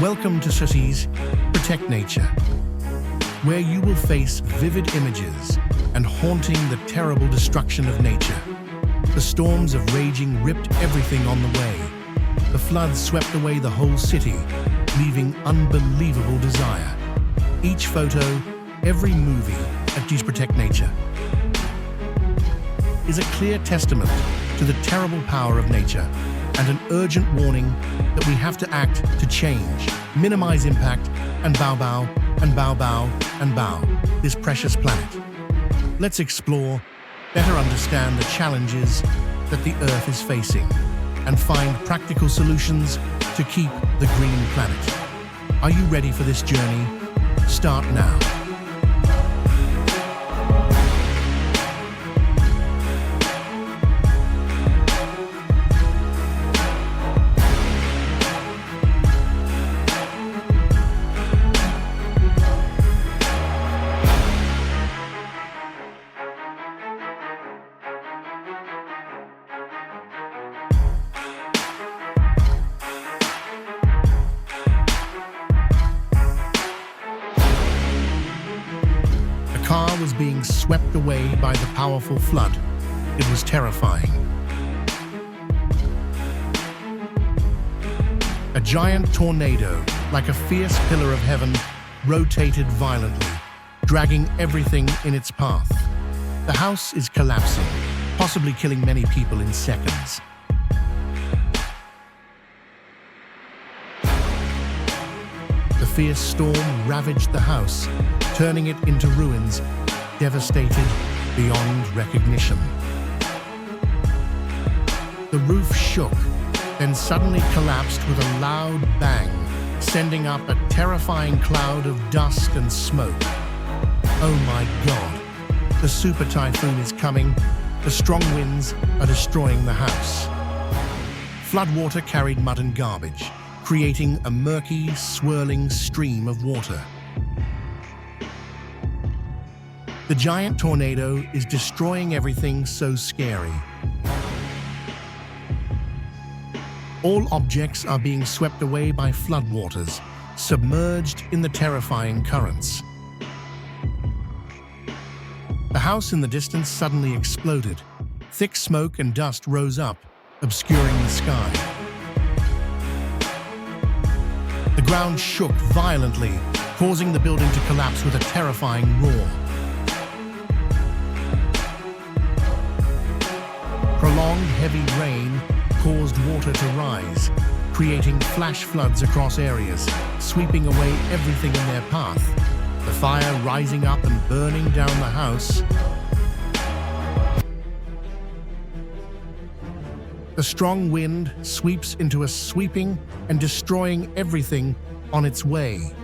Welcome to Cities Protect Nature, where you will face vivid images and haunting the terrible destruction of nature. The storms of raging ripped everything on the way. The floods swept away the whole city, leaving unbelievable desire. Each photo, every movie at Cities Protect Nature is a clear testament to the terrible power of nature and an urgent warning that we have to act to change, minimize impact, and bow this precious planet. Let's explore, better understand the challenges that the Earth is facing, and find practical solutions to keep the green planet. Are you ready for this journey? Start now. The car was being swept away by the powerful flood. It was terrifying. A giant tornado, like a fierce pillar of heaven, rotated violently, dragging everything in its path. The house is collapsing, possibly killing many people in seconds. The fierce storm ravaged the house, turning it into ruins, devastated beyond recognition. The roof shook, then suddenly collapsed with a loud bang, sending up a terrifying cloud of dust and smoke. Oh my God! The super typhoon is coming. The strong winds are destroying the house. Floodwater carried mud and garbage, creating a murky, swirling stream of water. The giant tornado is destroying everything so scary. All objects are being swept away by floodwaters, submerged in the terrifying currents. The house in the distance suddenly exploded. Thick smoke and dust rose up, obscuring the sky. The ground shook violently, causing the building to collapse with a terrifying roar. Prolonged heavy rain caused water to rise, creating flash floods across areas, sweeping away everything in their path. The fire rising up and burning down the house. The strong wind sweeps into a sweeping and destroying everything on its way.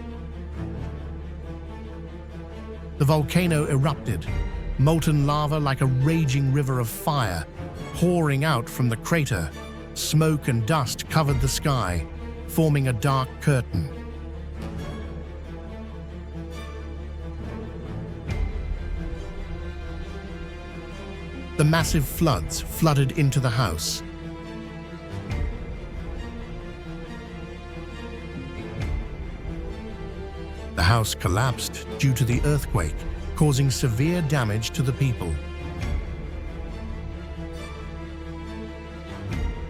The volcano erupted, molten lava like a raging river of fire, pouring out from the crater. Smoke and dust covered the sky, forming a dark curtain. The massive floods flooded into the house. The house collapsed due to the earthquake, causing severe damage to the people.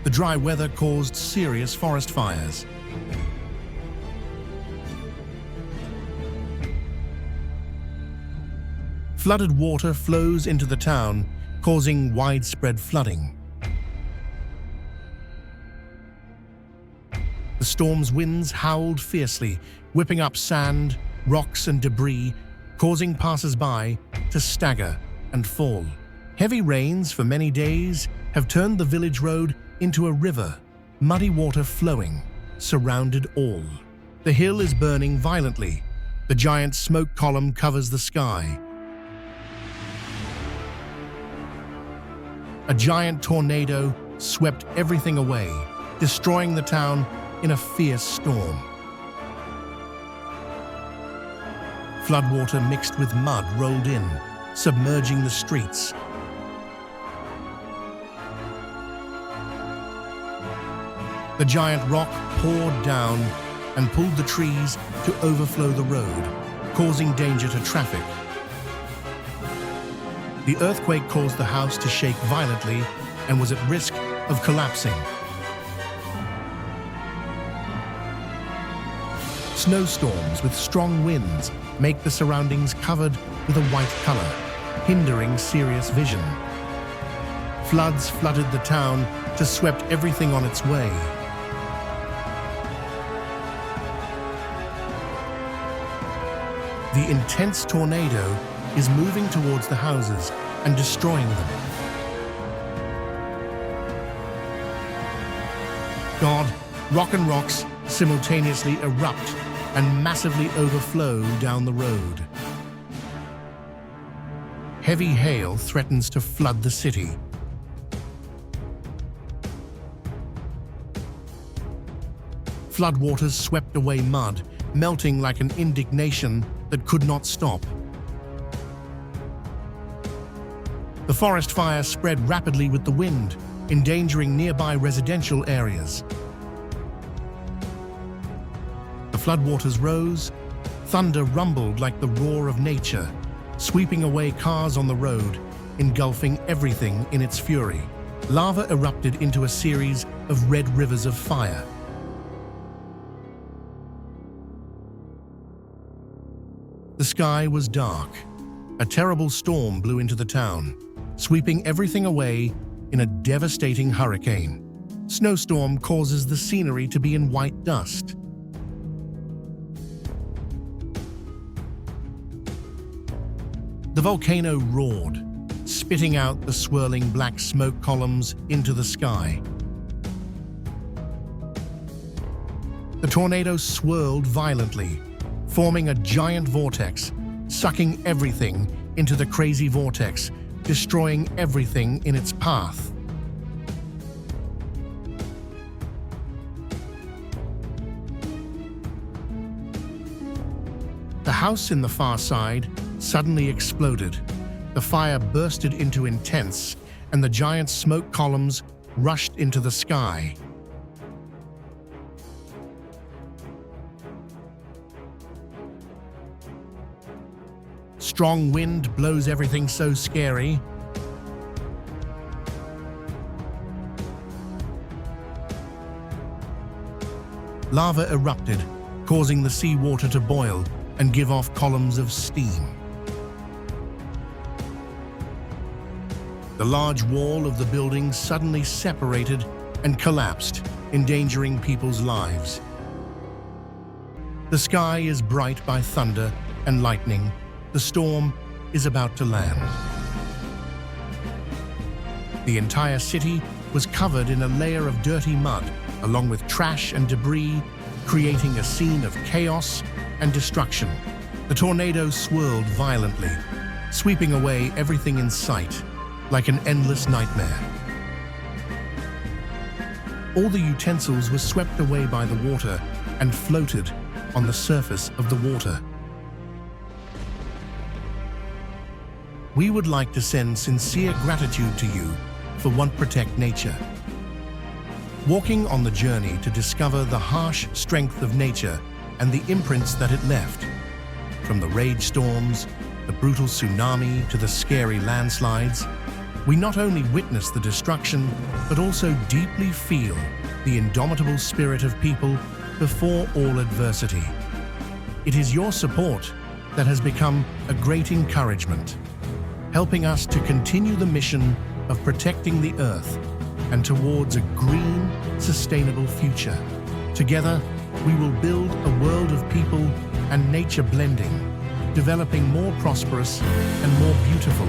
The dry weather caused serious forest fires. Flooded water flows into the town, causing widespread flooding. The storm's winds howled fiercely, whipping up sand, rocks, and debris, causing passers-by to stagger and fall. Heavy rains for many days have turned the village road into a river, muddy water flowing, surrounded all. The hill is burning violently. The giant smoke column covers the sky. A giant tornado swept everything away, destroying the town in a fierce storm. Floodwater mixed with mud rolled in, submerging the streets. The giant rock poured down, and pulled the trees to overflow the road, causing danger to traffic. The earthquake caused the house to shake violently and was at risk of collapsing. Snowstorms with strong winds make the surroundings covered with a white color, hindering serious vision. Floods flooded the town to swept everything on its way. The intense tornado is moving towards the houses and destroying them. God, rock and rocks simultaneously erupt and massively overflow down the road. Heavy hail threatens to flood the city. Floodwaters swept away mud, melting like an indignation that could not stop. The forest fire spread rapidly with the wind, endangering nearby residential areas. The floodwaters rose, thunder rumbled like the roar of nature, sweeping away cars on the road, engulfing everything in its fury. Lava erupted into a series of red rivers of fire. The sky was dark. A terrible storm blew into the town, sweeping everything away in a devastating hurricane. Snowstorm causes the scenery to be in white dust. The volcano roared, spitting out the swirling black smoke columns into the sky. The tornado swirled violently, forming a giant vortex, sucking everything into the crazy vortex, destroying everything in its path. The house in the far side suddenly exploded. The fire bursted into intense, and the giant smoke columns rushed into the sky. Strong wind blows everything so scary. Lava erupted, causing the seawater to boil and give off columns of steam. The large wall of the building suddenly separated and collapsed, endangering people's lives. The sky is bright by thunder and lightning. The storm is about to land. The entire city was covered in a layer of dirty mud, along with trash and debris, creating a scene of chaos and destruction. The tornado swirled violently, sweeping away everything in sight, like an endless nightmare. All the utensils were swept away by the water and floated on the surface of the water. We would like to send sincere gratitude to you for Protect Nature. Walking on the journey to discover the harsh strength of nature and the imprints that it left. From the rage storms, the brutal tsunami to the scary landslides, we not only witness the destruction, but also deeply feel the indomitable spirit of people before all adversity. It is your support that has become a great encouragement, helping us to continue the mission of protecting the Earth and towards a green, sustainable future. Together, we will build a world of people and nature blending, developing more prosperous and more beautiful.